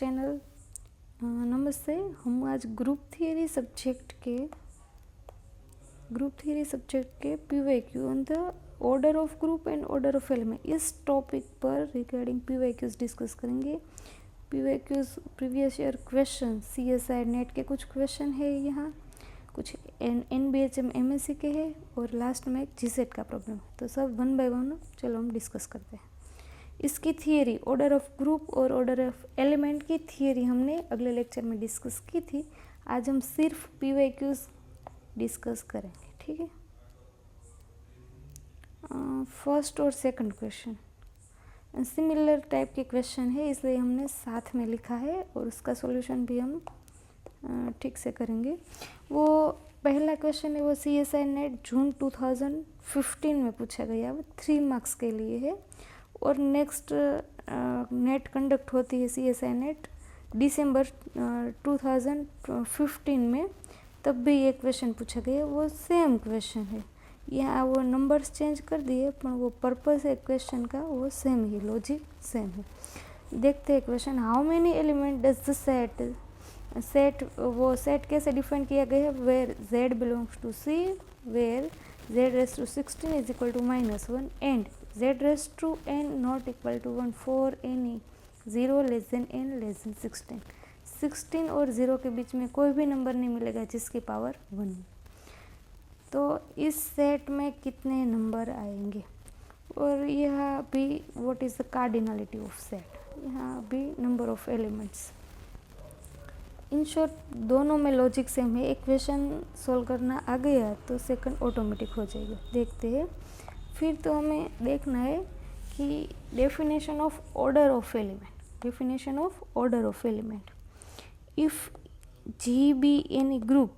Channel. नमस्ते। हम आज ग्रुप थियरी सब्जेक्ट के PYQ on the order of group and order of element इस टॉपिक पर रिगार्डिंग पीवाईक्यूज डिस्कस करेंगे। PYQs previous year question CSI net के कुछ क्वेश्चन है, यहाँ कुछ NBHM MSc के हैं और लास्ट में एक GSET का प्रॉब्लम है। तो सब वन बाय वन चलो हम डिस्कस करते हैं। इसकी थियरी ऑर्डर ऑफ ग्रुप और ऑर्डर ऑफ एलिमेंट की थियरी हमने अगले लेक्चर में डिस्कस की थी। आज हम सिर्फ पीवाईक्यूज डिस्कस करेंगे, ठीक है। फर्स्ट और सेकंड क्वेश्चन सिमिलर टाइप के क्वेश्चन है, इसलिए हमने साथ में लिखा है और उसका सॉल्यूशन भी हम ठीक से करेंगे। वो पहला क्वेश्चन है वो CSI नेट जून 2015 में पूछा गया, वो 3 मार्क्स के लिए है। और नेक्स्ट नेट कंडक्ट होती है CSI नेट दिसंबर 2015 में, तब भी ये क्वेश्चन पूछा गया, वो सेम क्वेश्चन है। यहाँ वो नंबर्स चेंज कर दिए पर वो पर्पस है क्वेश्चन का वो सेम ही, लॉजिक सेम है। देखते हैं question. How many element does the set वो सेट कैसे डिफाइन किया गया है, where Z belongs to C, where Z⁻16 is equal to -1 and Z⁻n not equal to 1 for any 0 less than n less than 16 और 0 के बीच में कोई भी नंबर नहीं मिलेगा जिसकी पावर 1। तो इस सेट में कितने नंबर आएंगे, और यहाँ भी what is the cardinality of set, यहाँ भी number of elements. In short दोनों में लॉजिक सेम है। एक क्वेश्चन सॉल्व करना आ गया तो सेकंड ऑटोमेटिक हो जाएगा। देखते हैं। फिर तो हमें देखना है कि definition of order of element. If G be any group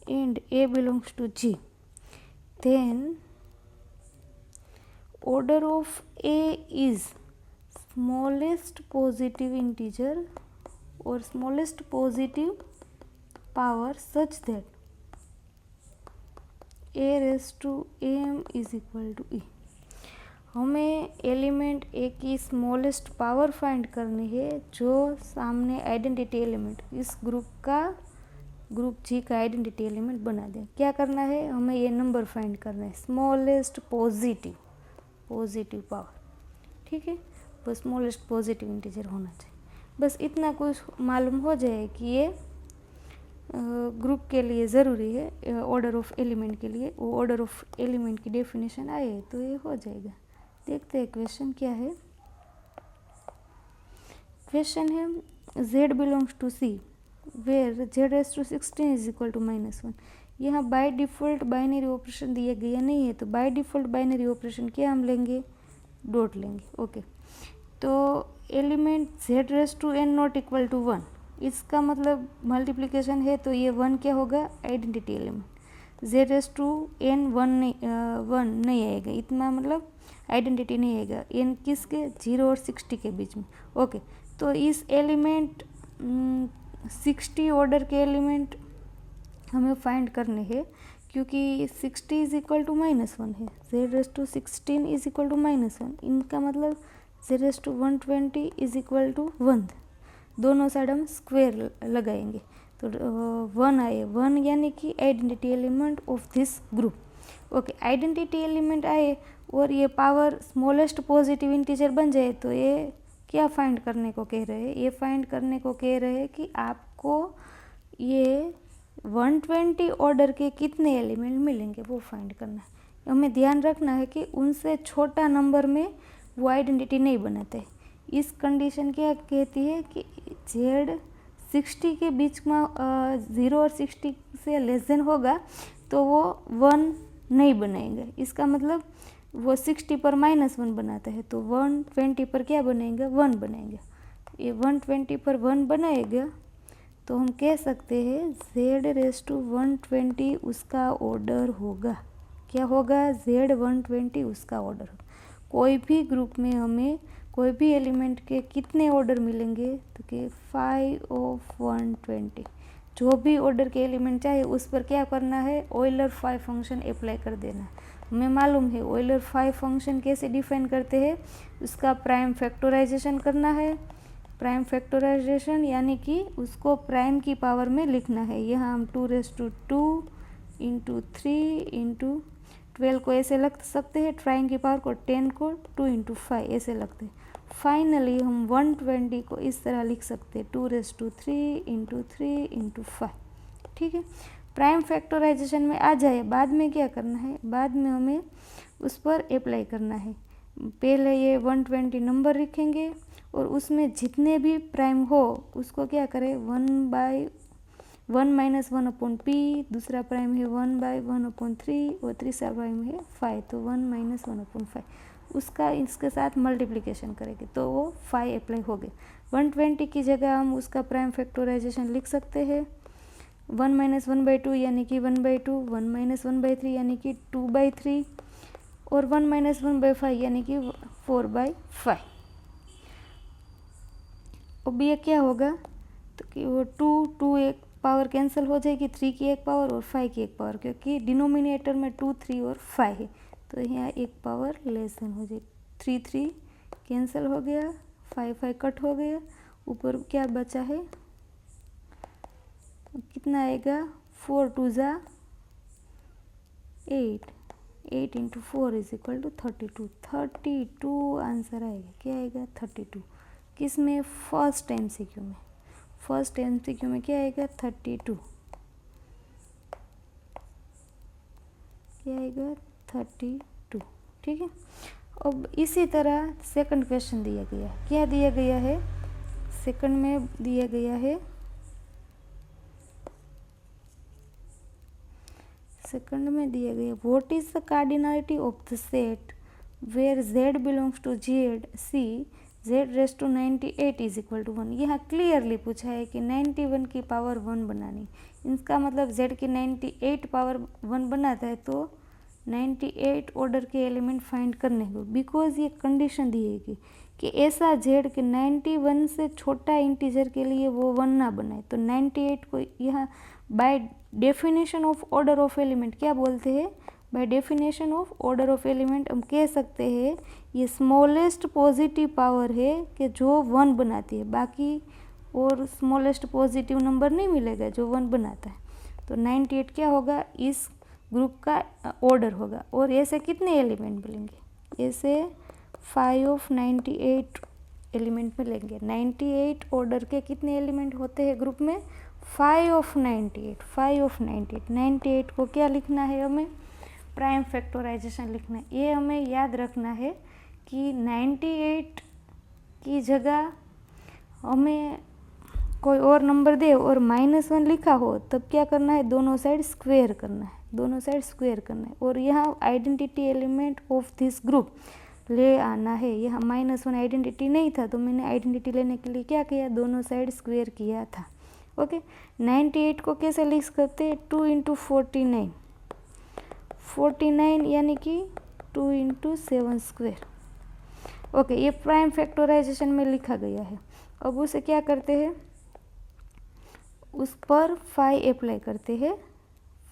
and A belongs to G, then order of A is smallest positive integer or smallest positive power such that A raised to m is equal to E। हमें element A की smallest power find करनी है जो सामने identity element इस group G का identity element बना दे। क्या करना है, हमें ये नंबर फाइंड करना है, स्मॉलेस्ट पॉजिटिव पावर, ठीक है। वो स्मॉलेस्ट पॉजिटिव इंटीजर होना चाहिए। बस इतना कुछ मालूम हो जाए कि ये ग्रुप के लिए ज़रूरी है, ऑर्डर ऑफ एलिमेंट के लिए वो ऑर्डर ऑफ एलिमेंट की डेफिनेशन आए तो ये हो जाएगा। देखते हैं क्वेश्चन क्या है। क्वेश्चन है Z belongs to C where Z⁻16 is equal to -1। यहाँ बाय डिफ़ॉल्ट बाइनरी ऑपरेशन दिया गया नहीं है, तो बाय डिफ़ॉल्ट बाइनरी ऑपरेशन क्या हम लेंगे, डॉट लेंगे, ओके। तो element Z⁻n not equal to 1, इसका मतलब मल्टीप्लिकेशन है, तो ये 1 क्या होगा, आइडेंटिटी एलिमेंट। Z⁻n 1 नहीं आएगा, इतना मतलब आइडेंटिटी नहीं आएगा। n किसके, 0 और 60 के बीच में, ओके। तो इस एलिमेंट 60 ऑर्डर के एलिमेंट हमें फाइंड करने हैं, क्योंकि 60 इज इक्वल टू -1 है, Z⁻16 इज इक्वल टू -1, इनका मतलब Z⁻120 इज इक्वल टू 1। दोनों साइड हम स्क्वायर लगाएंगे तो 1 आए, 1 यानी कि identity element of this group, okay. Identity element आए और ये पावर स्मॉलेस्ट पॉजिटिव इंटीजर बन जाए, तो ये क्या फाइंड करने को कह रहे हैं, ये फाइंड करने को कह रहे हैं कि आपको ये 120 ऑर्डर के कितने एलिमेंट मिलेंगे वो फाइंड करना है। हमें ध्यान रखना है कि उनसे छोटा नंबर में वो आइडेंटिटी नहीं बनाते। इस कंडीशन क्या कहती है कि Z60 के बीच में 0 और 60 से लेस देन होगा तो वो 1 नहीं बनाएंगे। इसका मतलब वो 60 पर -1 बनाता है, तो 120 पर क्या बनेगा, 1 बनेंगे। ये 120 पर 1 बनाएगा तो हम कह सकते हैं Z⁻120 उसका ऑर्डर होगा। क्या होगा, Z120 उसका ऑर्डर होगा। कोई भी ग्रुप में हमें कोई भी एलिमेंट के कितने ऑर्डर मिलेंगे, तो कि 5 ऑफ 120। जो भी ऑर्डर के एलिमेंट चाहे उस पर क्या करना है, ऑयलर 5 फंक्शन अप्लाई कर देना है। हमें मालूम है ऑयलर फाई फंक्शन कैसे डिफाइन करते हैं, उसका प्राइम फैक्टराइजेशन करना है। प्राइम फैक्टराइजेशन यानी कि उसको प्राइम की पावर में लिखना है। यहाँ हम 2^2 इंटू 3 इंटू 12 को ऐसे लग सकते हैं, प्राइम की पावर को 10 को 2 इंटू 5 ऐसे लगते हैं। फाइनली हम 120 को इस तरह लिख सकते हैं 2^3 इंटू 3 इंटू 5। ठीक है, प्राइम फैक्टराइजेशन में आ जाए। बाद में क्या करना है, बाद में हमें उस पर अप्लाई करना है। पहले ये 120 नंबर लिखेंगे और उसमें जितने भी प्राइम हो उसको क्या करें 1/1 माइनस 1/p, दूसरा प्राइम है 1/1/3 और तीसरा प्राइम है 5, तो 1 माइनस 1/5 उसका इसके साथ मल्टीप्लिकेशन करेंगे तो वो 5 अप्लाई हो गए। 120 की जगह हम उसका प्राइम फैक्टराइजेशन लिख सकते हैं 1 माइनस 1/2 यानी कि 1/2, 1 माइनस 1/3 यानी कि 2/3 और 1 माइनस 1/5 यानी कि 4/5। अब ये क्या होगा तो कि वो 2 एक पावर कैंसिल हो जाएगी, 3 की एक पावर और 5 की एक पावर, क्योंकि डिनोमिनेटर में 2, 3 और 5 है तो यहाँ एक पावर लेस देन हो जाएगी। 3, 3 कैंसिल हो गया, 5, 5 कट हो गया, ऊपर क्या बचा है, कितना आएगा 4 2 ज़ा 8, 8 into 4 is equal to 32। 32 answer आएगा, क्या आएगा 32। किस में, फर्स्ट MCQ में। फर्स्ट MCQ में क्या आएगा 32, क्या आएगा 32। ठीक है, अब इसी तरह सेकंड क्वेश्चन दिया गया है। क्या दिया गया है, सेकंड में दिया गया है, सेकंड में दिया गया what is the cardinality of the set where z belongs to Z Z^98 is equal to 1। यहाँ क्लियरली पूछा है कि 91 की पावर 1 बनानी। इसका मतलब z की 98 पावर 1 बनाता है तो 98 ऑर्डर के एलिमेंट फाइंड करने को, बिकॉज ये कंडीशन दी है कि ऐसा z के 91 से छोटा इंटीजर के लिए वो 1 ना बनाए। तो 98 को यहाँ by definition of order of element क्या बोलते हैं, by definition of order of element हम कह सकते हैं ये स्मॉलेस्ट पॉजिटिव पावर है कि जो 1 बनाती है, बाकी और स्मॉलेस्ट पॉजिटिव नंबर नहीं मिलेगा जो 1 बनाता है। तो 98 क्या होगा, इस ग्रुप का ऑर्डर होगा। और ऐसे कितने एलिमेंट मिलेंगे, ऐसे 5 ऑफ 98 एलिमेंट मिलेंगे। 98 ऑर्डर के कितने एलिमेंट होते हैं ग्रुप में, 5 ऑफ 98, 5 ऑफ 98। 98 को क्या लिखना है, हमें प्राइम फैक्टराइजेशन लिखना है। ये हमें याद रखना है कि 98 की जगह हमें कोई और नंबर दे और -1 लिखा हो तब क्या करना है, दोनों साइड स्क्वायर करना है, दोनों साइड स्क्वायर करना है। और यहाँ identity element of this group ले आना है। यहाँ -1 आइडेंटिटी नहीं था तो मैंने आइडेंटिटी लेने के लिए क्या किया, दोनों साइड स्क्वायर किया था। ओके, 98 को कैसे लिख सकते हैं, 2 इंटू 49, 49 यानी कि 2 इंटू 7 स्क्वायर। ओके, ये प्राइम फैक्टराइजेशन में लिखा गया है। अब उसे क्या करते हैं, उस पर 5 अप्लाई करते हैं।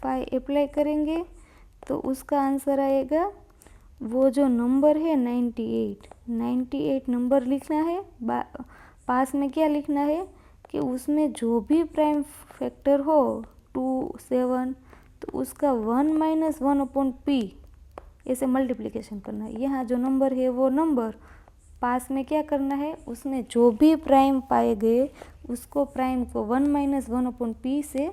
5 अप्लाई करेंगे तो उसका आंसर आएगा, वो जो नंबर है 98, 98 नंबर लिखना है। पास में क्या लिखना है कि उसमें जो भी प्राइम फैक्टर हो 2, 7 तो उसका 1 माइनस 1/p ऐसे मल्टीप्लिकेशन करना है। यहाँ जो नंबर है वो नंबर पास में क्या करना है, उसमें जो भी प्राइम पाए गए उसको प्राइम को 1 माइनस 1/p से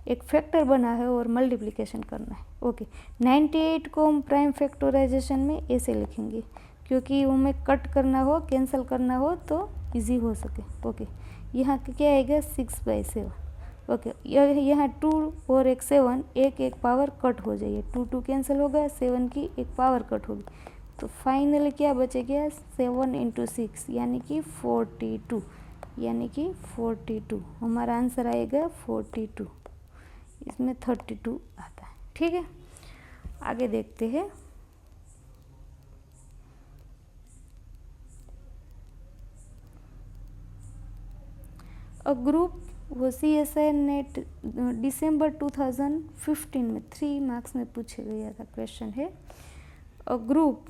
एक फैक्टर बना है और मल्टीप्लिकेशन करना है। ओके, 98 को हम प्राइम फैक्टराइजेशन में ऐसे लिखेंगे क्योंकि हमें कट करना हो, कैंसिल करना हो तो इजी हो सके। ओके, यहाँ क्या आएगा 6/7। ओके, यहाँ 2 और एक 7, एक पावर कट हो जाइए, 2 2 कैंसिल होगा, 7 की एक पावर कट होगी तो फाइनली क्या बचेगा 7 इंटू 6 यानी कि 42, यानी कि 42 हमारा आंसर आएगा 42। इसमें 32 आता है। ठीक है, आगे देखते हैं। A group वो CSI नेट दिसंबर 2015 में 3 मार्क्स में पूछे गया था क्वेश्चन है। A group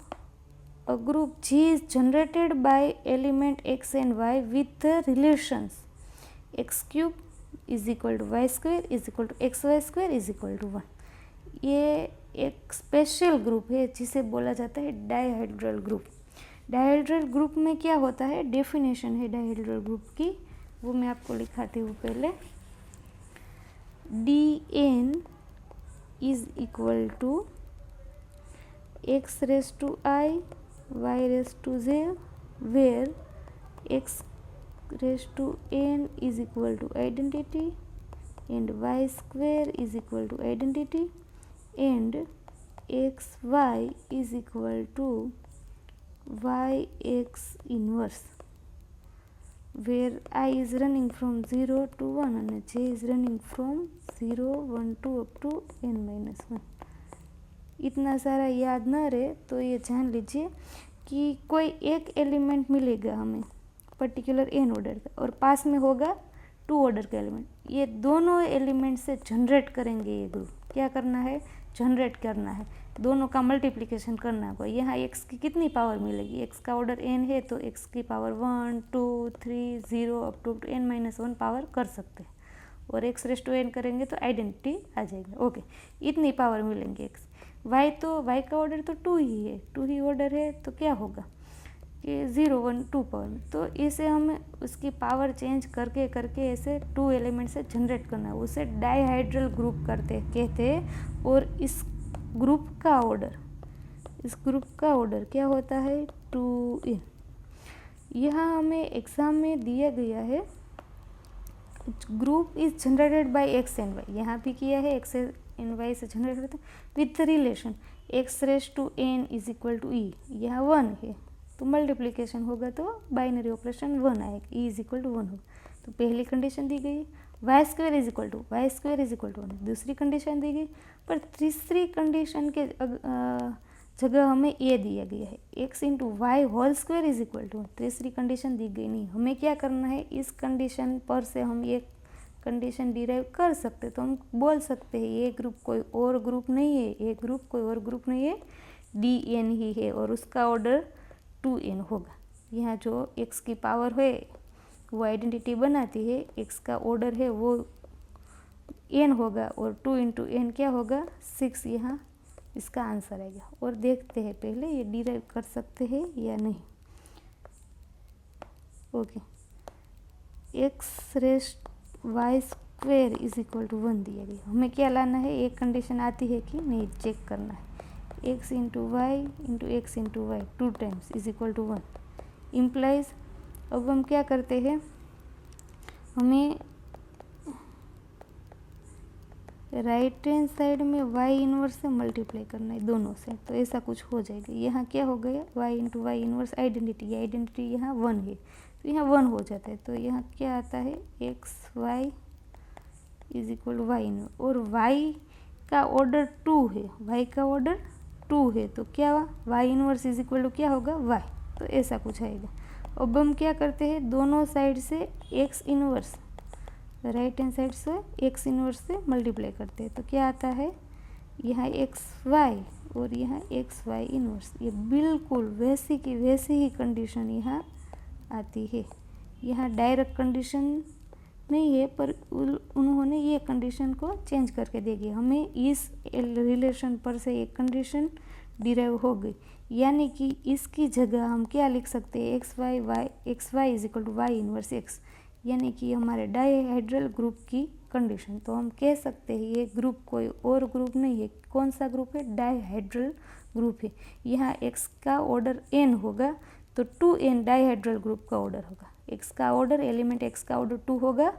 G is generated by element x and y with the relations x cube is equal to y square is equal to xy square is equal to 1। ये एक special group है जिसे बोला जाता है dihedral group. Dihedral group में क्या होता है, डेफिनेशन है डायहेड्रल ग्रुप की, वो मैं आपको लिखाती हूँ पहले। Dn is equal to x raised to I y raised to z where x raised to n is equal to identity and y square is equal to identity and xy is equal to yx inverse where I is running from 0 to 1 and j is running from 0 1 to up to n minus 1। इतना सारा याद ना रहे तो ये जान लीजिए कि कोई एक एलिमेंट मिलेगा हमें पर्टिकुलर n ऑर्डर का और पास में होगा 2 ऑर्डर का एलिमेंट। ये दोनों एलिमेंट से जनरेट करेंगे ये ग्रुप। क्या करना है, जनरेट करना है, दोनों का मल्टीप्लिकेशन करना होगा। यहाँ x की कितनी पावर मिलेगी, x का ऑर्डर n है तो x की power 1 2 3 0 up to n minus 1 power कर सकते हैं और x रेस टू n करेंगे तो आइडेंटिटी आ जाएगा। ओके, इतनी पावर मिलेंगे x। y तो y का ऑर्डर तो 2 ही है, 2 ही ऑर्डर है तो क्या होगा कि 0 1 2 पावर में, तो इसे हमें उसकी पावर चेंज करके करके ऐसे 2 एलिमेंट से जनरेट करना है, उसे डायहाइड्रल ग्रुप कहते हैं। और इस ग्रुप का ऑर्डर क्या होता है 2n। यहाँ हमें एग्जाम में दिया गया है group is generated by X and Y, यहाँ भी किया है एक्स एंड वाई से जनरेट करते हैं with relation X raise to N is equal to E. यहाँ 1 है तो मल्टीप्लिकेशन होगा तो बाइनरी ऑपरेशन 1 आएगा, ई इज इक्वल टू 1 होगा। तो पहली कंडीशन दी गई y square is equal to 1, दूसरी कंडीशन दी गई, पर तीसरी कंडीशन के जगह हमें ये दिया गया है x into y whole square is equal to, तीसरी कंडीशन दी गई नहीं। हमें क्या करना है, इस कंडीशन पर से हम ये कंडीशन डिराइव कर सकते, तो हम बोल सकते हैं ये ग्रुप कोई और ग्रुप नहीं है, ये ग्रुप कोई और ग्रुप नहीं है, Dn ही है और उसका ऑर्डर 2n होगा। यहाँ जो x की पावर है वो आइडेंटिटी बनाती है, x का ऑर्डर है वो n होगा और 2 इंटू n क्या होगा 6, यहाँ इसका आंसर आएगा। और देखते हैं पहले ये डिराइव कर सकते हैं या नहीं। Okay, x raised y square is equal to 1 दिया गया, हमें क्या लाना है, एक कंडीशन आती है कि नहीं चेक करना है। X into y into x into y 2 times is equal to 1 implies. अब हम क्या करते हैं, हमें राइट हैंड साइड में y इनवर्स से मल्टीप्लाई करना है दोनों से, तो ऐसा कुछ हो जाएगा। यहाँ क्या हो गया y into y inverse identity यहाँ 1 है तो यहाँ 1 हो जाता है, तो यहाँ क्या आता है x y is equal to y inverse और y का ऑर्डर 2 है, y का ऑर्डर 2 है तो क्या y inverse is equal to क्या होगा y, तो ऐसा कुछ आएगा। अब हम क्या करते हैं, दोनों साइड से x inverse right hand side से x इनवर्स से मल्टीप्लाई करते हैं तो क्या आता है यहाँ एक्स वाई और यहाँ एक्स वाई इनवर्स, ये बिल्कुल वैसी की वैसी ही कंडीशन यहाँ आती है। यहाँ डायरेक्ट कंडीशन नहीं है पर उन्होंने ये कंडीशन को चेंज करके दे दी, हमें इस रिलेशन पर से एक कंडीशन डिराइव हो गई, यानी कि इसकी जगह हम क्या लिख सकते हैं x y is equal to y inverse x, यानी कि हमारे डायहाइड्रल ग्रुप की कंडीशन। तो हम कह सकते हैं ये ग्रुप कोई और ग्रुप नहीं है, कौन सा ग्रुप है, डायहाइड्रल ग्रुप है। यहाँ x का ऑर्डर n होगा तो 2n डायहाइड्रल ग्रुप का ऑर्डर होगा, x का ऑर्डर एलिमेंट x का ऑर्डर 2 होगा,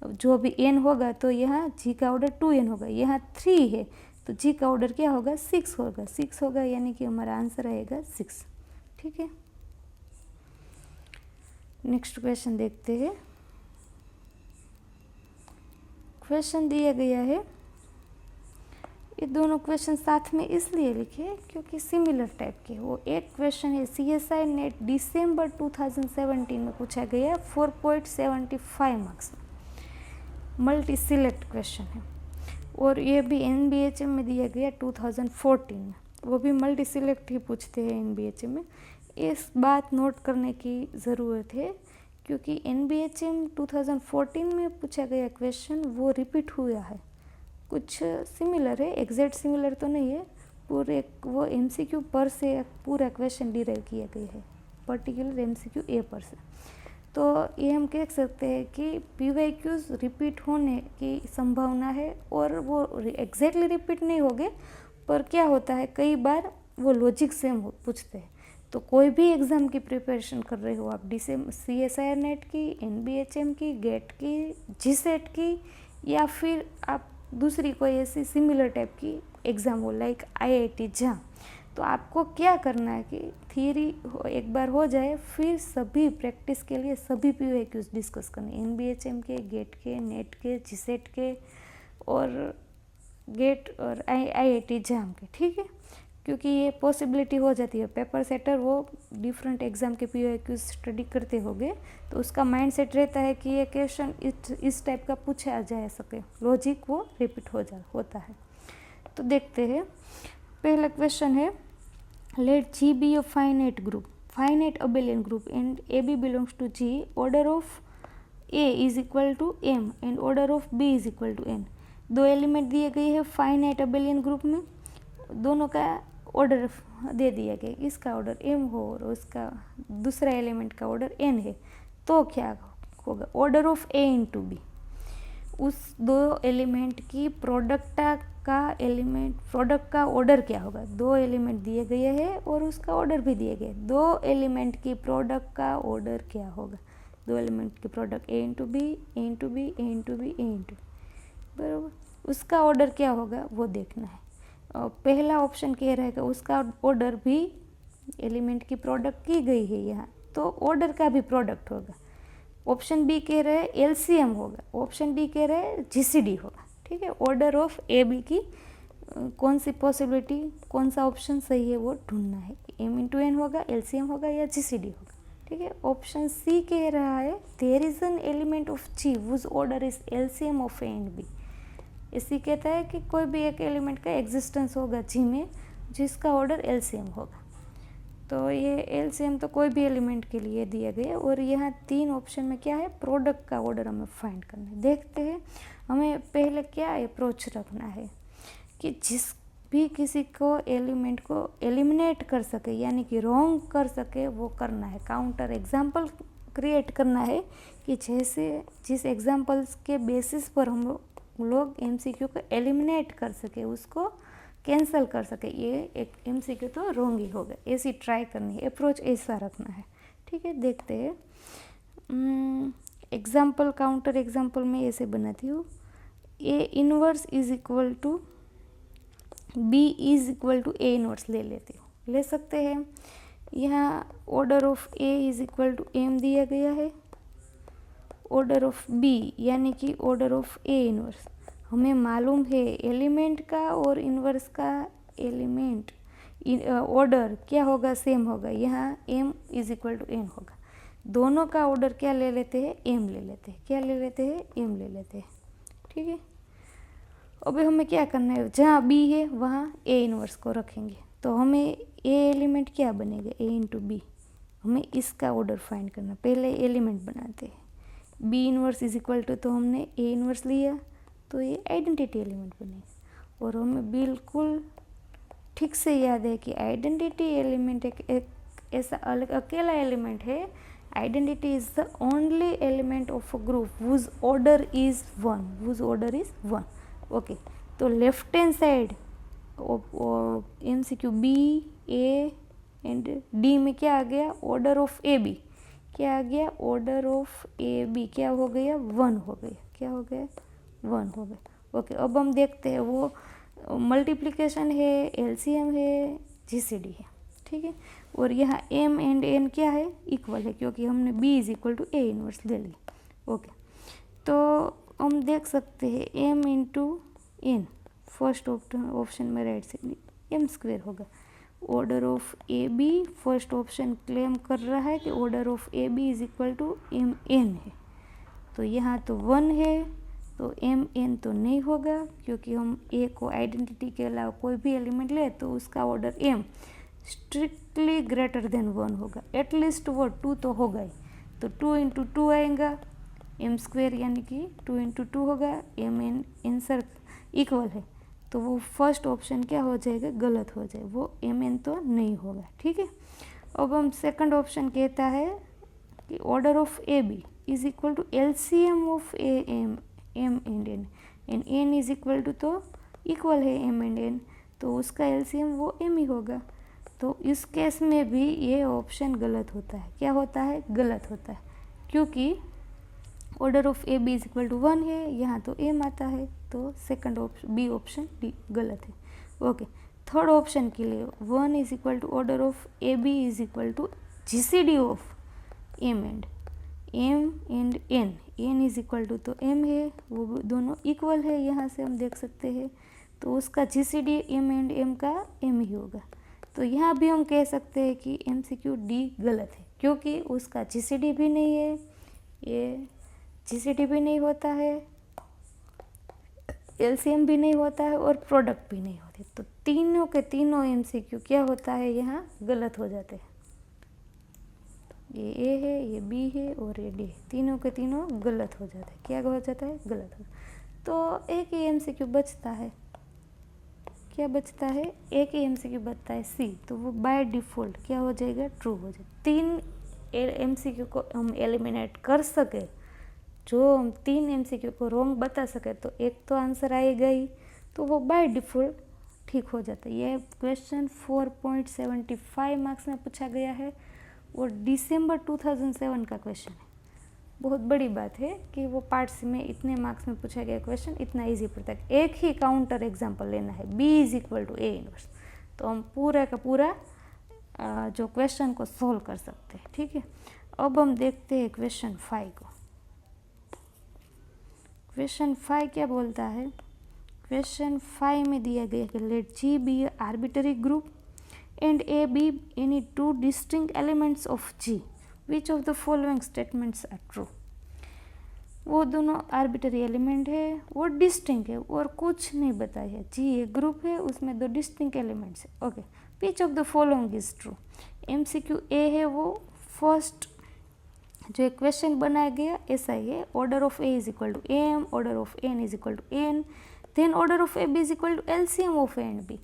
जो भी n होगा तो यहाँ g का ऑर्डर 2n होगा। यहाँ 3 है तो g का ऑर्डर क्या होगा 6 होगा, यानी कि हमारा आंसर आएगा 6। ठीक है, नेक्स्ट क्वेश्चन देखते हैं। क्वेश्चन दिया गया है, ये दोनों क्वेश्चन साथ में इसलिए लिखे क्योंकि सिमिलर टाइप के। वो एक क्वेश्चन है CSI नेट दिसंबर 2017 में पूछा गया 4.75 मार्क्स में। मल्टी सिलेक्ट क्वेश्चन है और ये भी NBHM में दिया गया 2014 में, वो भी मल्टी सिलेक्ट ही पूछते हैं NBHM में। इस बात नोट करने की ज़रूरत है क्योंकि NBHM 2014 में पूछा गया क्वेश्चन वो रिपीट हुआ है, कुछ सिमिलर है, एग्जैक्ट सिमिलर तो नहीं है, पूरे वो MCQ पर से पूरा क्वेश्चन डिराइव किया गया है, पर्टिकुलर MCQ A पर से। तो ये हम कह सकते हैं कि PYQs रिपीट होने की संभावना है और वो एग्जैक्टली रिपीट नहीं होंगे, पर क्या होता है कई बार वो लॉजिक सेम पूछते हैं। तो कोई भी एग्ज़ाम की प्रिपरेशन कर रहे हो आप, CSIR नेट की, NBHM की, गेट की, GSET की, या फिर आप दूसरी कोई ऐसी सिमिलर टाइप की एग्ज़ाम हो लाइक IIT JAM, तो आपको क्या करना है कि थियरी एक बार हो जाए, फिर सभी प्रैक्टिस के लिए सभी PYQs डिस्कस करने, NBHM के, गेट के, नेट के, GSET के और गेट और IIT JAM के, ठीक है, क्योंकि ये पॉसिबिलिटी हो जाती है। पेपर सेटर वो डिफरेंट एग्ज़ाम के PYQs स्टडी करते होंगे तो उसका माइंडसेट रहता है कि ये क्वेश्चन इस टाइप का पूछा जा सके, लॉजिक वो रिपीट होता है। तो देखते हैं, पहला क्वेश्चन है, let G be a finite group, finite abelian group and AB belongs to G, order of A is equal to M and order of B is equal to N। दो element दिए गए हैं finite abelian group में, दोनों का order दे दिया गया, इसका ऑर्डर M हो और उसका दूसरा एलिमेंट का ऑर्डर N है, तो क्या होगा, order of A into B, उस दो एलिमेंट की प्रोडक्ट का ऑर्डर क्या होगा, दो एलिमेंट दिए गए हैं और उसका ऑर्डर भी दिए गए, दो एलिमेंट की प्रोडक्ट का ऑर्डर क्या होगा, दो एलिमेंट की product A into B, A into B, A into B, A into, बराबर, उसका ऑर्डर क्या होगा वो देखना है। और पहला ऑप्शन कह रहेगा उसका ऑर्डर भी एलिमेंट की प्रोडक्ट की गई है यहाँ, तो ऑर्डर का भी प्रोडक्ट होगा। ऑप्शन बी कह रहे हैं LCM होगा, ऑप्शन डी कह रहे हैं GCD होगा, ठीक है। ऑर्डर ऑफ AB की कौन सी पॉसिबिलिटी, कौन सा ऑप्शन सही है वो ढूंढना है, M इंटू N होगा, LCM होगा या GCD होगा, ठीक है। ऑप्शन सी कह रहा है there is an element of G whose order is LCM of A and B। इसी कहता है कि कोई भी एक एलिमेंट का एग्जिस्टेंस होगा G में जिसका ऑर्डर LCM होगा, तो ये LCM तो कोई भी एलिमेंट के लिए दिया गया। और यहाँ तीन ऑप्शन में क्या है, प्रोडक्ट का ऑर्डर हमें फाइंड करना है। देखते हैं हमें पहले क्या अप्रोच रखना है कि जिस भी किसी को एलिमेंट को एलिमिनेट कर सके यानी कि रॉन्ग कर सके वो करना है, काउंटर एग्जाम्पल क्रिएट करना है कि जैसे जिस एग्जाम्पल्स के बेसिस पर हम लोग MCQ को एलिमिनेट कर सके, उसको कैंसिल कर सके, ये एक MCQ तो रॉन्ग ही होगा, ऐसी ट्राई करनी है, अप्रोच ऐसा रखना है, ठीक है। देखते हैं एग्जाम्पल, काउंटर एग्जाम्पल में ऐसे बनाती हूँ, A inverse is equal to B is equal to A inverse ले लेती हूँ, ले सकते हैं। यहाँ order of A is equal to M दिया गया है, ऑर्डर ऑफ B यानी कि ऑर्डर ऑफ A इनवर्स हमें मालूम है एलिमेंट का और इनवर्स का एलिमेंट ऑर्डर क्या होगा, सेम होगा, यहाँ M is equal to N होगा। दोनों का ऑर्डर क्या ले लेते हैं, M ले लेते हैं, क्या ले लेते हैं, M ले लेते हैं, ठीक है। अभी हमें क्या करना है, जहाँ B है वहाँ A इनवर्स को रखेंगे, तो हमें A एलिमेंट क्या बनेगा, A इंटू B, हमें इसका ऑर्डर फाइंड करना। पहले एलिमेंट बनाते हैं, B inverse is equal to, तो हमने A इनवर्स लिया तो ये आइडेंटिटी एलिमेंट बनेगा। और हमें बिल्कुल ठीक से याद है कि आइडेंटिटी एलिमेंट एक ऐसा अलग अकेला एलिमेंट है, identity is the only element of a group whose order is one, okay. तो left hand side MCQ B, A and D में क्या आ गया, ऑर्डर ऑफ AB, क्या आ गया, ऑर्डर ऑफ AB क्या हो गया, 1 हो गया, क्या हो गया, 1 हो गया, ओके। अब हम देखते हैं वो मल्टीप्लिकेशन है, LCM है, GCD है, ठीक है। और यहाँ M एंड N क्या है, इक्वल है, क्योंकि हमने B is equal to A inverse ले ली, ओके। तो हम देख सकते हैं M into N, first option में राइट साइड M स्क्वेयर होगा। Order of AB first option claim कर रहा है कि order of AB is equal to MN है, तो यहाँ तो 1 है, तो एम एन तो नहीं होगा, क्योंकि हम ए को आइडेंटिटी के अलावा कोई भी एलिमेंट ले तो उसका order M strictly greater than 1 होगा, एटलीस्ट वो 2 तो होगा ही। तो 2 इंटू 2 आएगा एम स्क्वेयर, यानी कि 2 इंटू 2 होगा, एम एन आंसर इक्वल है। तो वो फर्स्ट ऑप्शन क्या हो जाएगा, गलत हो जाएगा, वो एम एन तो नहीं होगा। ठीक है, अब हम सेकंड ऑप्शन कहता है कि order of A B is equal to LCM of A M M and N is equal to, तो इक्वल है एम एंड एन, तो उसका एलसीएम वो एम ही होगा। तो इस केस में भी ये ऑप्शन गलत होता है। क्या होता है, गलत होता है, क्योंकि order of A B is equal to 1 है, यहाँ तो एम आता है, तो second option B option D गलत है। ओके, थर्ड ऑप्शन के लिए 1 is equal to order of A B is equal to GCD of M and N, N is equal to तो एम है, वो दोनों इक्वल है, यहाँ से हम देख सकते हैं। तो उसका जीसीडी एम एंड एम का एम ही होगा। तो यहाँ भी हम कह सकते हैं कि एमसीक्यू डी गलत है, क्योंकि उसका जीसीडी भी नहीं है, ये जीसीडी भी नहीं होता है, एलसीएम भी नहीं होता है और प्रोडक्ट भी नहीं होती। तो तीनों के तीनों एमसीक्यू क्या होता है, यहाँ गलत हो जाते हैं। ये ए है, ये बी है और ये डी है, तीनों के तीनों गलत हो जाते हैं। क्या हो जाता है, गलत हो। तो एक ही एमसीक्यू बचता है, क्या बचता है, एक ही एमसीक्यू बचता है सी, तो वो बाय डिफ़ॉल्ट क्या हो जाएगा, ट्रू हो जाएगा। 3 एमसीक्यू को हम एलिमिनेट कर सके, जो हम 3 एमसीक्यू को रॉन्ग बता सके तो एक तो आंसर आएगा ही, तो वो बाय डिफ़ॉल्ट ठीक हो जाता है। ये क्वेश्चन 4.75 मार्क्स में पूछा गया है और दिसंबर 2007 का क्वेश्चन है। बहुत बड़ी बात है कि वो पार्ट्स में इतने मार्क्स में पूछा गया क्वेश्चन इतना इजी पड़ता है। एक ही काउंटर एग्जांपल लेना है, b is equal to A inverse, तो हम पूरा का पूरा जो क्वेश्चन को सोल्व कर सकते हैं। ठीक है, अब हम देखते हैं क्वेश्चन 5 को। क्वेश्चन 5 क्या बोलता है, क्वेश्चन 5 में दिया गया कि let G be arbitrary group and A be any two distinct elements of G, which of the following statements are true? वो दोनों आर्बिटरी एलिमेंट है और डिस्टिंक्ट है और कुछ नहीं बताया है। जी एक ग्रुप है, उसमें 2 डिस्टिंक्ट एलिमेंट्स है। Okay, which of the following is true. MCQ A है, वो फर्स्ट जो एक क्वेश्चन बनाया गया ऐसा ही है, order of A is equal to M, order of N is equal to N, then order of A B is equal to LCM of A and B.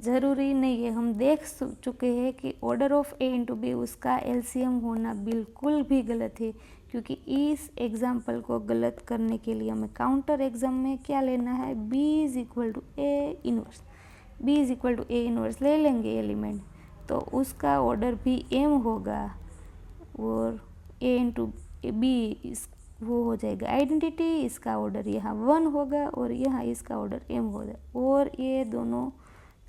ज़रूरी नहीं है, हम देख चुके हैं कि order of A into B उसका LCM होना बिल्कुल भी गलत है, क्योंकि इस एग्जाम्पल को गलत करने के लिए हमें काउंटर एग्जाम में क्या लेना है, b is equal to A inverse, b is equal to A inverse ले लेंगे एलिमेंट, तो उसका ऑर्डर भी m होगा और a इंटू बी वो हो जाएगा आइडेंटिटी, इसका ऑर्डर यहाँ 1 होगा और यहाँ इसका ऑर्डर m होगा, और ये दोनों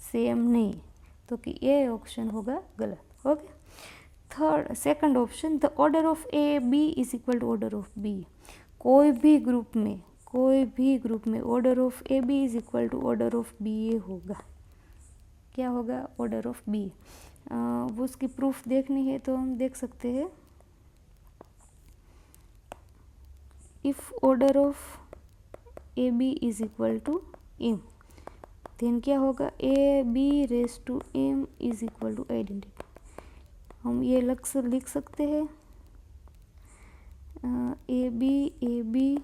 सेम नहीं, तो कि ये ऑप्शन होगा गलत। Okay, third second option, the order of A B is equal to order of B. कोई भी ग्रुप में order of A B is equal to order of B A होगा। क्या होगा, ऑर्डर ऑफ बी। वो उसकी प्रूफ देखनी है तो हम देख सकते हैं, if order of A B is equal to M, then क्या होगा, A B raise to M is equal to identity. हम ये लिख सकते हैं A B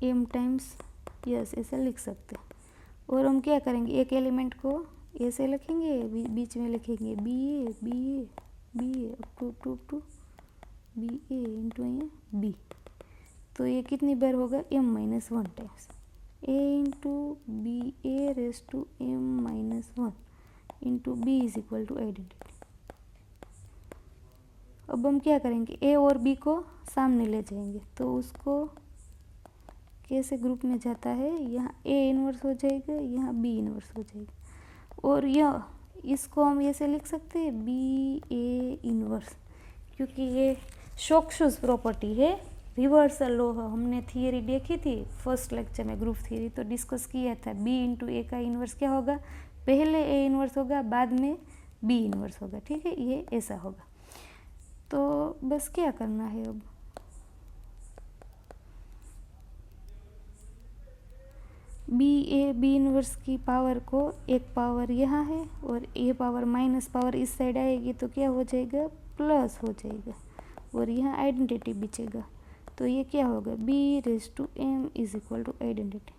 M times, yes ऐसा लिख सकते हैं। और हम क्या करेंगे, एक एलिमेंट को ऐसे लिखेंगे, बीच में लिखेंगे B A up to B A into ये बी, तो ये कितनी बार होगा, m-1 times a into B A raise to m-1 into B is equal to identity. अब हम क्या करेंगे, a और b को सामने ले जाएंगे, तो उसको कैसे ग्रुप में जाता है, यहाँ a इनवर्स हो जाएगा, यहाँ b इनवर्स हो जाएगा, और यह इसको हम ऐसे लिख सकते हैं b a इनवर्स, क्योंकि ये शॉकशूज प्रॉपर्टी है, रिवर्सल लॉ हमने थियरी देखी थी फर्स्ट लेक्चर में, ग्रुप थियरी तो डिस्कस किया था। b इंटू ए का इन्वर्स क्या होगा, पहले a इन्वर्स होगा बाद में b इन्वर्स होगा। ठीक है, ये ऐसा होगा। तो बस क्या करना है, अब बी इनवर्स की पावर को एक पावर यहाँ है और ए पावर माइनस पावर इस साइड आएगी तो क्या हो जाएगा, प्लस हो जाएगा और यहाँ आइडेंटिटी बिचेगा। तो ये क्या होगा, B raise to M is equal to identity.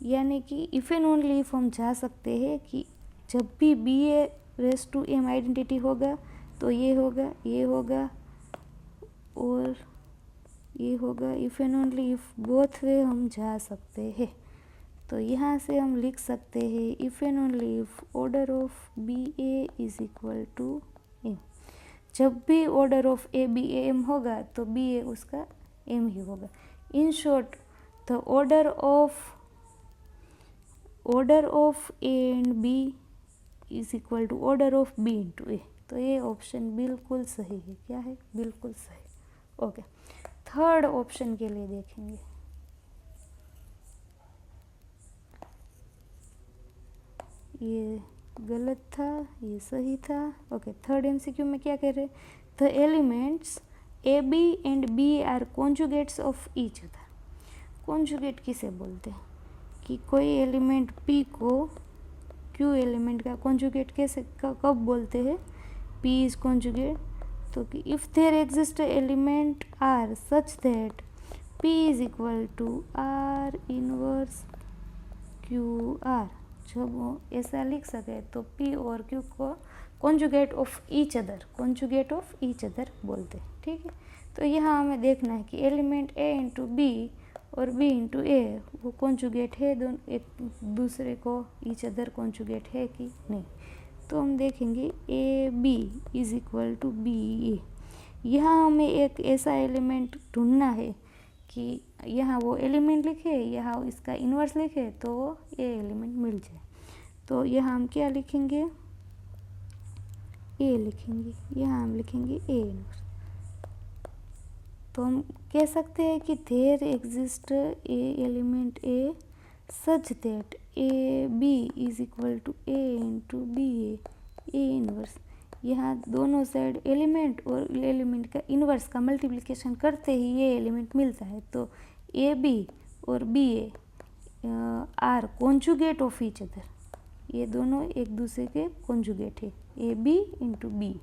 यानी कि इफ़ एंड ओनली इफ हम जा सकते हैं कि जब भी B A raise to M identity होगा तो ये होगा, ये होगा और ये होगा। If and only if both way हम जा सकते हैं। तो यहाँ से हम लिख सकते हैं if and only if order of B A is equal to M. जब भी order of A B A M होगा तो बी ए उसका एम ही होगा। In short the order of A and B is equal to order of B into A. तो ये option बिल्कुल सही है। क्या है, बिल्कुल सही। ओके, थर्ड ऑप्शन के लिए देखेंगे। ये गलत था, ये सही था। ओके, थर्ड एमसीक्यू में क्या कह रहे, the elements A B and B are conjugates of each other. Conjugate किसे बोलते हैं कि कोई एलिमेंट पी को क्यू एलिमेंट का कॉन्जुगेट कैसे कब बोलते हैं, पी इज कॉन्जुगेट। तो कि if there exist element R such that P is equal to R inverse Q R. जब वो ऐसा लिख सके तो P और Q को कॉन्जुगेट ऑफ ईच अदर बोलते हैं। ठीक है, तो यहाँ हमें देखना है कि एलिमेंट A इंटू बी और B इंटू ए वो कॉन्जुगेट है, दोनों एक दूसरे को ईच अदर कॉन्जुगेट है कि नहीं। तो हम देखेंगे A B is equal to B A. यहाँ हमें एक ऐसा एलिमेंट ढूंढना है कि यहाँ वो एलिमेंट लिखे, यहाँ इसका इन्वर्स लिखे तो वो ये एलिमेंट मिल जाए। तो यहाँ हम क्या लिखेंगे, ए लिखेंगे, यहाँ हम लिखेंगे ए इन्वर्स। तो हम कह सकते हैं कि there exist A element A such that A B is equal to A into B A inverse. यहाँ दोनों साइड एलिमेंट और एलिमेंट का इन्वर्स का मल्टीप्लिकेशन करते ही ये एलिमेंट मिलता है। तो ए बी और B A are conjugate of each other. ये दोनों एक दूसरे के कॉन्जुगेट है, ए बी इंटू बी।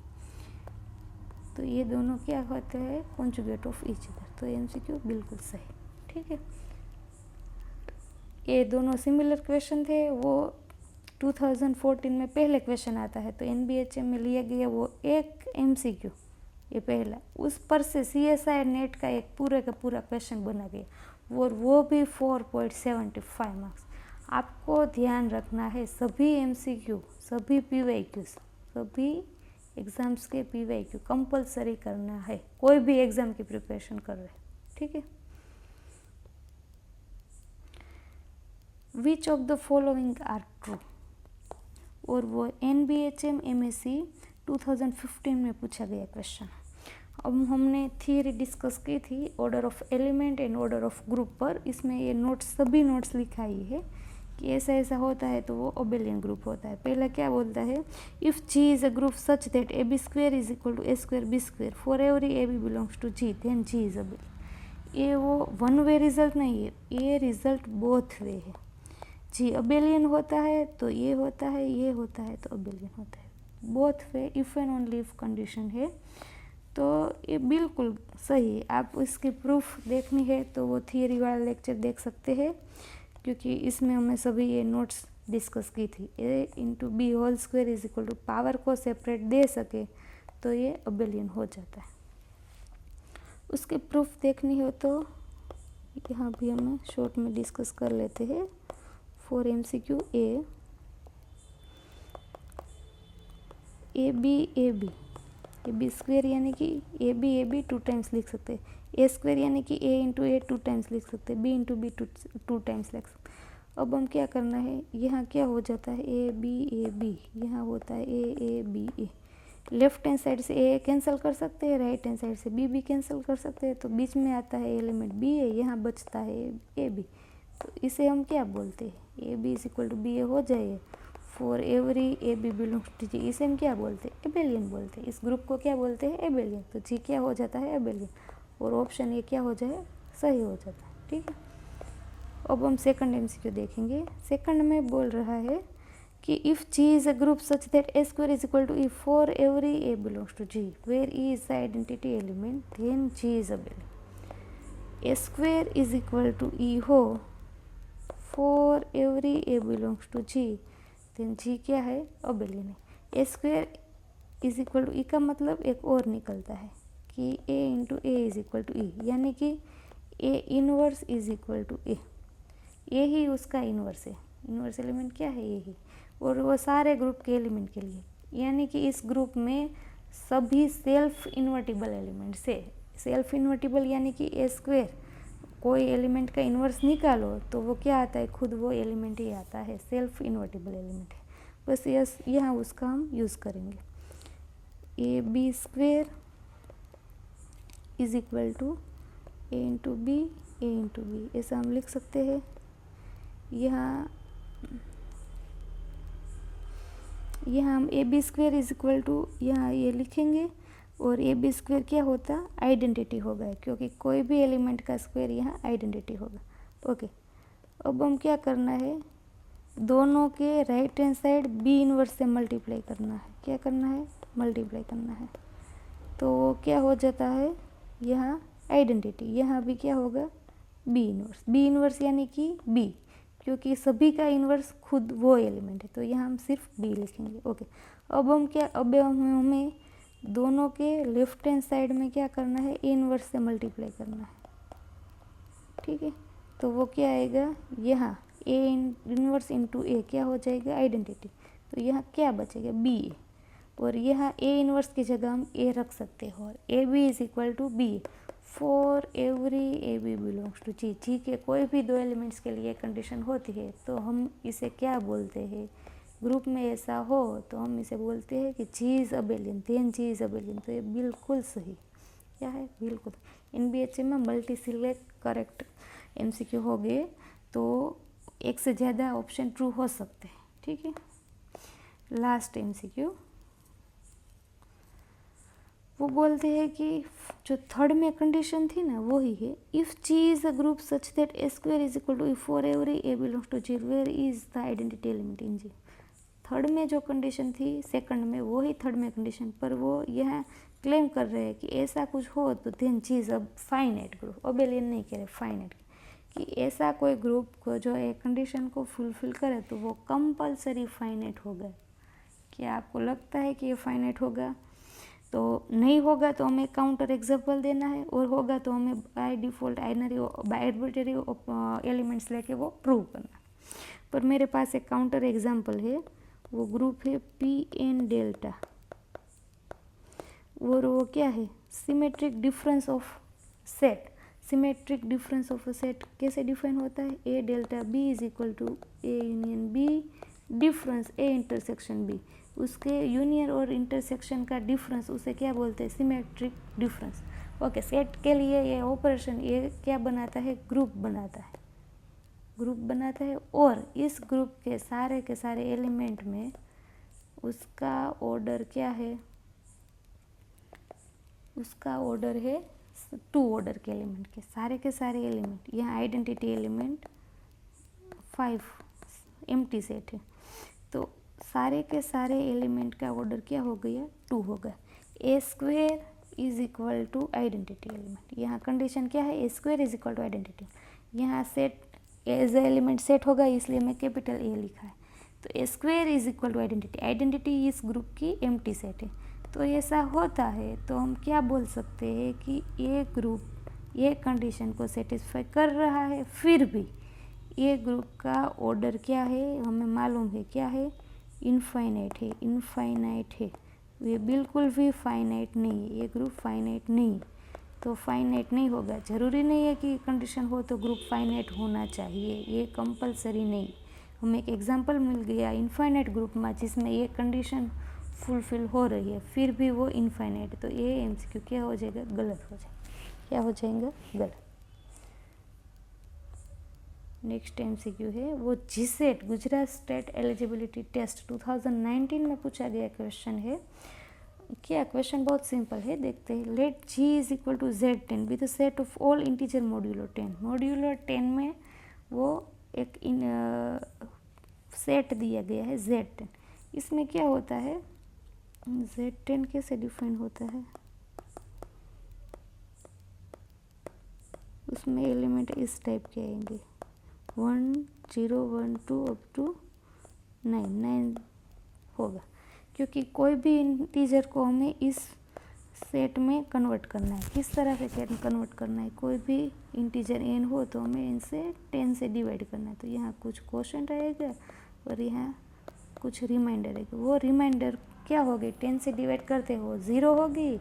तो ये दोनों क्या होते हैं, कॉन्जुगेट ऑफ ईच अदर। तो एमसीक्यू बिल्कुल सही। ठीक है, ये दोनों सिमिलर क्वेश्चन थे। वो 2014 में पहले क्वेश्चन आता है तो NBHM में लिया गया वो एक एमसीक्यू, ये पहला, उस पर से CSI नेट का एक पूरे का पूरा क्वेश्चन बना गया और वो भी 4.75 मार्क्स। आपको ध्यान रखना है सभी एमसीक्यू, सभी PYQs, सभी एग्ज़ाम्स के PYQ कंपलसरी करना है, कोई भी एग्ज़ाम की प्रिपरेशन कर रहे। ठीक है, which of the following are true, और वो NBHM MSc 2015 में पूछा गया क्वेश्चन। अब हमने थियरी डिस्कस की थी order of element and order of group पर। इसमें ये नोट्स, सभी नोट्स लिखाई है कि ऐसा ऐसा होता है तो वो अबेलियन ग्रुप होता है। पहला क्या बोलता है, if G is a group such that AB square is equal to A square B square for every AB belongs to G then G is abelian. ये वो वन वे रिजल्ट नहीं है, ये रिजल्ट बोथ वे है। जी abelian होता है तो ये होता है, ये होता है तो अबेलियन होता है, both way if and only if condition है। तो ये बिल्कुल सही है। आप इसकी प्रूफ देखनी है तो वो थियरी वाला लेक्चर देख सकते हैं, क्योंकि इसमें हमें सभी ये नोट्स डिस्कस की थी। A into B whole square is equal to power को सेपरेट दे सके तो ये अबेलियन हो जाता है। उसके प्रूफ देखनी हो तो यहाँ भी हमें शॉर्ट में डिस्कस कर लेते हैं। For MCQ A B square यानी कि ए बी 2 टाइम्स लिख सकते हैं, ए स्क्वेयर यानी कि ए इंटू ए 2 टाइम्स लिख सकते हैं, बी इंटू बी 2 टाइम्स लिख सकते हैं। अब हम क्या करना है, यहाँ क्या हो जाता है ए बी, यहाँ होता है A B. Left hand side से ए कैंसिल कर सकते हैं, राइट हैंड साइड से बी कैंसिल कर सकते हैं, तो बीच में आता है एलिमेंट बी ए, यहाँ बचता है ए बी। तो इसे हम क्या बोलते हैं, A B is equal to B A हो जाए for every A B belongs to G. इसे हम क्या बोलते हैं, एबेलियन बोलते हैं। इस ग्रुप को क्या बोलते हैं, एबेलियन। तो जी क्या हो जाता है, एबेलियन, और ऑप्शन ए क्या हो जाए, सही हो जाता है। ठीक है, अब हम सेकंड एमसीक्यू देखेंगे। सेकंड में बोल रहा है कि if G is a group such that A square is equal to E for every A belongs to G where E is the identity element then G is abelian. A square is equal to E हो for every A belongs to G then G क्या है, abelian है। A square is equal to E का मतलब एक और निकलता है कि A into A is equal to E, यानी कि A inverse is equal to A ही उसका इनवर्स है। इनवर्स एलिमेंट क्या है, ए ही, और वो सारे ग्रुप के एलिमेंट के लिए, यानी कि इस ग्रुप में सभी सेल्फ इन्वर्टिबल एलिमेंट्स है। सेल्फ इन्वर्टिबल यानी कि ए स्क्वायर, कोई एलिमेंट का इन्वर्स निकालो तो वो क्या आता है, खुद वो एलिमेंट ही आता है, सेल्फ इन्वर्टिबल एलिमेंट है। बस यहाँ उसका हम यूज़ करेंगे। A B square is equal to A into B, ऐसा हम लिख सकते हैं। यहाँ हम A B square is equal to यहाँ ये लिखेंगे, और ए बी स्क्वेयर क्या होता, आइडेंटिटी होगा, क्योंकि कोई भी एलिमेंट का स्क्वायर यहाँ आइडेंटिटी होगा। ओके, अब हम क्या करना है, दोनों के right hand side B inverse से मल्टीप्लाई करना है। क्या करना है, मल्टीप्लाई करना है। तो वो क्या हो जाता है, यहाँ आइडेंटिटी, यहाँ भी क्या होगा, बी इनवर्स। बी इनवर्स यानी कि बी, क्योंकि सभी का इनवर्स खुद वो एलिमेंट है, तो यहाँ हम सिर्फ बी लिखेंगे। ओके, अब हम क्या, अब हमें दोनों के लेफ्ट हैंड साइड में क्या करना है, ए इनवर्स से मल्टीप्लाई करना है। ठीक है, तो वो क्या आएगा, यहाँ ए इनवर्स इंटू ए क्या हो जाएगा, आइडेंटिटी, तो यहाँ क्या बचेगा, बी ए, और यहाँ ए इनवर्स की जगह हम ए रख सकते हो, और A B is equal to B for every A B belongs to G. G के कोई भी दो एलिमेंट्स के लिए कंडीशन होती है तो हम इसे क्या बोलते हैं, ग्रुप में ऐसा हो तो हम इसे बोलते हैं कि G is abelian, then G is abelian. तो ये बिल्कुल सही क्या है, बिल्कुल। NBHM में मल्टी सिलेक्ट करेक्ट MCQ हो गए तो एक से ज़्यादा ऑप्शन ट्रू हो सकते हैं। ठीक है, लास्ट MCQ वो बोलते हैं कि जो थर्ड में कंडीशन थी ना वही है, if G is a group such that A square is equal to E for every A belongs to G where is the identity element in G. Third में जो कंडीशन थी सेकंड में वही थर्ड में कंडीशन, पर वो यह claim कर रहे हैं कि ऐसा कुछ हो तो then G is a finite group. Abelian नहीं कह रहे, फाइनाइट, कि ऐसा कोई ग्रुप को जो एक कंडीशन को फुलफिल करे तो वो कंपलसरी फाइनाइट होगा। क्या आपको लगता है कि ये फाइनाइट होगा? तो नहीं होगा तो हमें काउंटर एग्जाम्पल देना है, और होगा तो हमें बाय डिफ़ॉल्ट आर्बिट्रेरी एलिमेंट्स लेके वो प्रूव करना है। पर मेरे पास एक काउंटर एग्जाम्पल है, वो ग्रुप है पी एन डेल्टा, और वो क्या है, symmetric difference of set. Symmetric difference of a set कैसे डिफाइन होता है, A delta B is equal to A union B difference A intersection B. उसके यूनियन और इंटरसेक्शन का डिफरेंस उसे क्या बोलते हैं, सिमेट्रिक डिफरेंस। ओके, सेट के लिए ये ऑपरेशन ये क्या बनाता है, ग्रुप बनाता है, ग्रुप बनाता है, और इस ग्रुप के सारे एलिमेंट में उसका ऑर्डर क्या है, उसका ऑर्डर है 2 ऑर्डर के एलिमेंट के सारे एलिमेंट। यहाँ आइडेंटिटी एलिमेंट 5 एम्प्टी सेट है, तो सारे के सारे एलिमेंट का ऑर्डर क्या हो गया, 2 हो गया। A square is equal to identity element, यहाँ कंडीशन क्या है, A square is equal to identity. यहाँ set as a element set होगा, इसलिए मैं कैपिटल ए लिखा है। तो A square is equal to identity, identity इस ग्रुप की एम्प्टी सेट है। तो ऐसा होता है तो हम क्या बोल सकते हैं कि ये ग्रुप ये कंडीशन को सेटिस्फाई कर रहा है, फिर भी ये ग्रुप का ऑर्डर क्या है, हमें मालूम है क्या है, इनफाइनाइट है। ये बिल्कुल भी फाइनाइट नहीं है, ये ग्रुप फाइनाइट नहीं, तो फाइनाइट नहीं होगा। ज़रूरी नहीं है कि कंडीशन हो तो ग्रुप फाइनाइट होना चाहिए, ये कंपलसरी नहीं। हमें एक एग्जांपल मिल गया इनफाइनाइट ग्रुप में जिसमें ये कंडीशन फुलफिल हो रही है, फिर भी वो इनफाइनाइट, तो ये MCQ क्या हो जाएगा, गलत हो जाएगा। क्या हो जाएगा, गलत। नेक्स्ट MCQ है वो GSET Gujarat state eligibility test 2019 में पूछा गया क्वेश्चन है। क्या क्वेश्चन बहुत सिंपल है, देखते हैं। Let G is equal to Z10 with the set of all integer modulo 10। Modulo 10 में वो एक सेट दिया गया है Z10। इसमें क्या होता है, Z10 कैसे डिफाइन होता है, उसमें एलिमेंट इस टाइप के आएंगे 1 0 1 2 अप टू 9 होगा, क्योंकि कोई भी इंटीजर को हमें इस सेट में कन्वर्ट करना है। किस तरह से कन्वर्ट करना है, कोई भी इंटीजर n हो तो हमें इनसे 10 से डिवाइड करना है। तो यहाँ कुछ क्वोशंट आएगा और यहाँ कुछ रिमाइंडर आएगा। वो रिमाइंडर क्या होगी, 10 से डिवाइड करते हो 0 होगी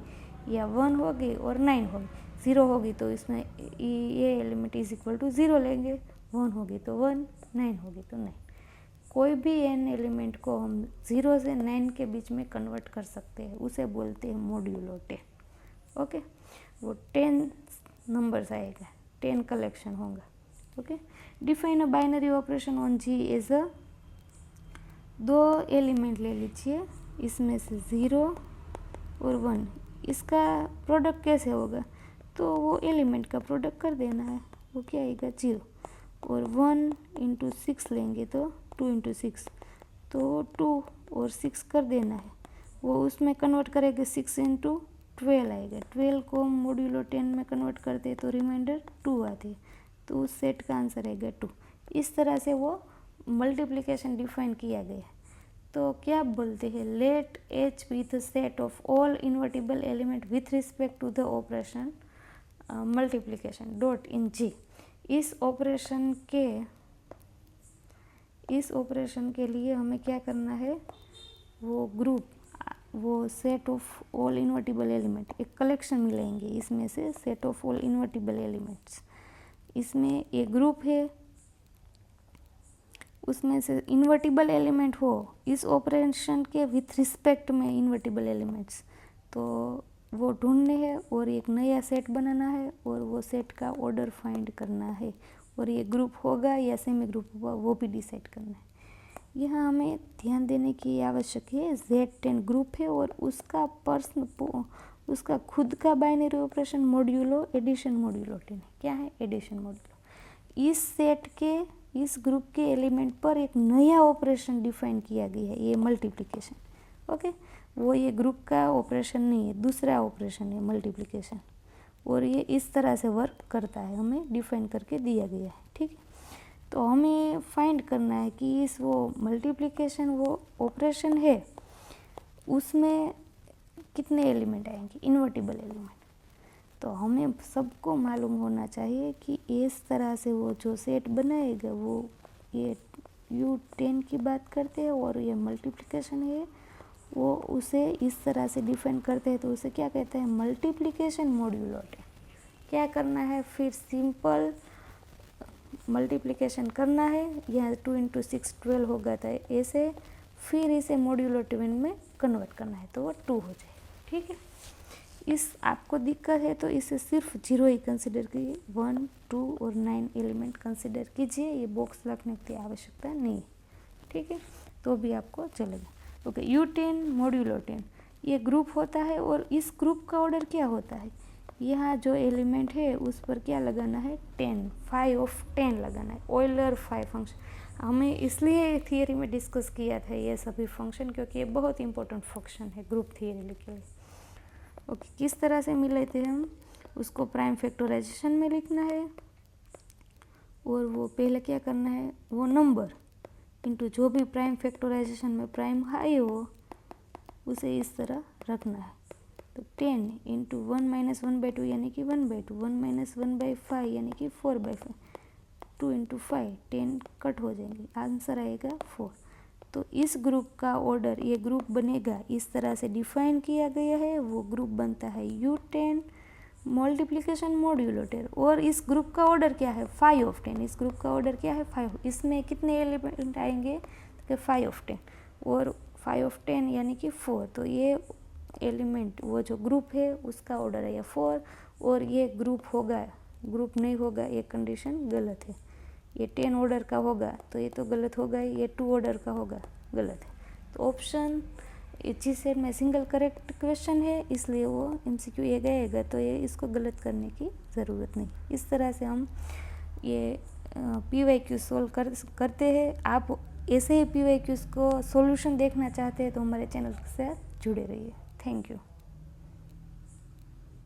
या 1 होगी और 9 होगी। 0 होगी तो इसमें ये एलिमेंट इज इक्वल टू 0 लेंगे, 1 होगी तो 1, 9 होगी तो 9। कोई भी n एलिमेंट को हम 0 से 9 के बीच में कन्वर्ट कर सकते हैं, उसे बोलते हैं मॉड्यूलो 10। ओके, वो 10 नंबर्स आएगा, 10 कलेक्शन होगा। Okay, define a binary operation on G as a, 2 element ले लीजिए, इसमें से 0 और 1, इसका प्रोडक्ट कैसे होगा, तो वो एलिमेंट का प्रोडक्ट कर देना है, वो क्या आएगा 0, और 1 इंटू 6 लेंगे तो 2 इंटू 6, तो 2 और 6 कर देना है, वो उसमें कन्वर्ट करेंगे 6 इंटू 12 आएगा। 12 को हम मॉड्यूलो 10 में कन्वर्ट करते हैं तो रिमाइंडर 2 आती है, तो उस सेट का आंसर आएगा 2। इस तरह से वो मल्टीप्लिकेशन डिफाइन किया गया है। तो क्या बोलते हैं, let H with set of all invertible element with respect to the operation multiplication dot in G। इस ऑपरेशन के लिए हमें क्या करना है, वो ग्रुप, वो set of all invertible element, एक कलेक्शन मिलेंगे इसमें से set of all invertible elements, इसमें एक ग्रुप है, उसमें से इन्वर्टिबल एलिमेंट हो इस ऑपरेशन के विथ रिस्पेक्ट में इन्वर्टिबल एलिमेंट्स, तो वो ढूंढने हैं और एक नया सेट बनाना है और वो सेट का ऑर्डर फाइंड करना है, और ये ग्रुप होगा या सेमी ग्रुप होगा वो भी डिसाइड करना है। यहाँ हमें ध्यान देने की आवश्यक है, Z10 ग्रुप है और उसका खुद का binary operation modulo addition modulo 10 है। क्या है, एडिशन मॉड्यूलो। इस सेट के, इस ग्रुप के एलिमेंट पर एक नया ऑपरेशन डिफाइन किया गया है, ये मल्टीप्लिकेशन। ओके, वो ये ग्रुप का ऑपरेशन नहीं है, दूसरा ऑपरेशन है मल्टीप्लिकेशन, और ये इस तरह से वर्क करता है, हमें डिफाइन करके दिया गया है। ठीक है, तो हमें फाइंड करना है कि इस वो मल्टीप्लिकेशन वो ऑपरेशन है उसमें कितने एलिमेंट आएंगे, इन्वर्टिबल एलिमेंट। तो हमें सबको मालूम होना चाहिए कि इस तरह से वो जो सेट बनाएगा वो ये U10 की बात करते हैं और ये मल्टीप्लिकेशन है, वो उसे इस तरह से डिफाइन करते हैं, तो उसे क्या कहते हैं, मल्टीप्लिकेशन मॉड्यूलो 10। क्या करना है, फिर सिंपल मल्टीप्लिकेशन करना है, यहाँ 2 इंटू 6 12 होगा था ऐसे, फिर इसे मॉड्यूलो 10 में कन्वर्ट करना है तो वो 2 हो जाए। ठीक है, इस आपको दिक्कत है तो इसे सिर्फ 0 ही कंसिडर कीजिए, 1 2 और 9 एलिमेंट कंसिडर कीजिए, ये बॉक्स रखने की आवश्यकता नहीं है। ठीक है, तो भी आपको चलेगा। ओके, U10 मॉड्यूलो 10 ये ग्रुप होता है और इस ग्रुप का ऑर्डर क्या होता है, यहाँ जो एलिमेंट है उस पर क्या लगाना है, 10, 5 ऑफ 10 लगाना है, ऑयलर 5 फंक्शन। हमें इसलिए थियरी में डिस्कस किया था ये सभी फंक्शन, क्योंकि ये बहुत इंपॉर्टेंट फंक्शन है ग्रुप थियरी के लिए। ओके, किस तरह से मिले थे हम, उसको प्राइम फैक्टराइजेशन में लिखना है, और वो पहले क्या करना है, वो नंबर इंटू जो भी प्राइम फैक्टराइजेशन में प्राइम हाई हो उसे इस तरह रखना है। तो 10 इंटू 1 माइनस 1/2 यानी कि 1/2, 1 माइनस 1/5 यानी कि 4/5, 2 इंटू 5 10 कट हो जाएंगे, आंसर आएगा 4। तो इस ग्रुप का ऑर्डर, ये ग्रुप बनेगा इस तरह से डिफाइन किया गया है, वो ग्रुप बनता है U10 मल्टीप्लिकेशन मॉड्यूलो 10, और इस ग्रुप का ऑर्डर क्या है, 5 ऑफ 10। इस ग्रुप का ऑर्डर क्या है, 5। इसमें कितने एलिमेंट आएंगे, तो 5 ऑफ 10, और 5 ऑफ 10 यानी कि 4। तो ये एलिमेंट वो जो ग्रुप है उसका ऑर्डर है 4, और ये ग्रुप होगा, ग्रुप नहीं होगा, ये कंडीशन गलत है। ये 10 ऑर्डर का होगा तो ये तो गलत होगा, ये 2 ऑर्डर का होगा, गलत है। तो ऑप्शन जिस सेट में सिंगल करेक्ट क्वेश्चन है इसलिए वो MCQ ये गएगा, तो ये इसको गलत करने की ज़रूरत नहीं। इस तरह से हम ये PYQ सोल्व करते हैं। आप ऐसे ही PYQs को सॉल्यूशन देखना चाहते हैं तो हमारे चैनल के साथ जुड़े रहिए। Thank you.